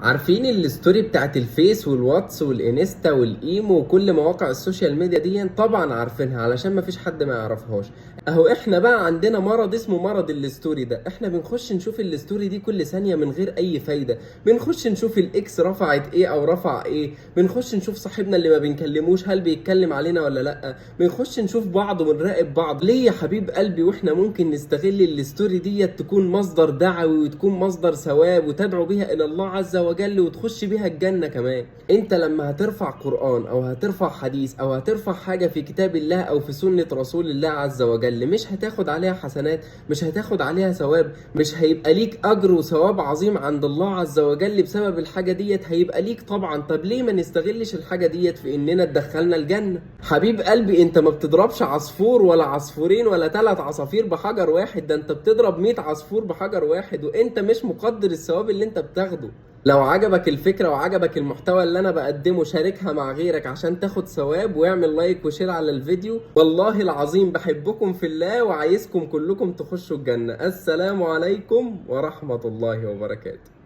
عارفين الستوري بتاعت الفيس والواتس والانستا والايمو وكل مواقع السوشيال ميديا دي؟ طبعا عارفينها علشان مفيش حد ما يعرفهاش. اهو احنا بقى عندنا مرض اسمه مرض الستوري ده. احنا بنخش نشوف الستوري دي كل ثانية من غير اي فايدة. بنخش نشوف الاكس رفعت ايه او رفع ايه، بنخش نشوف صاحبنا اللي ما بنكلموش هل بيتكلم علينا ولا لا، بنخش نشوف بعض ونراقب بعض. ليه يا حبيب قلبي واحنا ممكن نستغل الستوري دي تكون مصدر دعوي وتكون مصدر ثواب وتدعو بيها الى الله عز وجل وتخش بيها الجنة كمان. انت لما هترفع قرآن او هترفع حديث او هترفع حاجة في كتاب الله او في سنة رسول الله عز وجل، مش هتاخد عليها حسنات، مش هتاخد عليها ثواب، مش هيبقى ليك اجر وثواب عظيم عند الله عز وجل بسبب الحاجة ديت؟ هيبقى ليك طبعا. طب ليه ما نستغلش الحاجة ديت في اننا تدخلنا الجنة؟ حبيب قلبي انت ما بتضربش عصفور ولا عصفورين ولا 3 عصافير بحجر واحد، ده انت بتضرب 100 عصفور بحجر واحد، وانت مش مقدر الثواب اللي انت بتاخده. لو عجبك الفكرة وعجبك المحتوى اللي انا بقدمه، شاركها مع غيرك عشان تاخد ثواب، واعمل لايك وشير على الفيديو. والله العظيم بحبكم في الله وعايزكم كلكم تخشوا الجنة. السلام عليكم ورحمة الله وبركاته.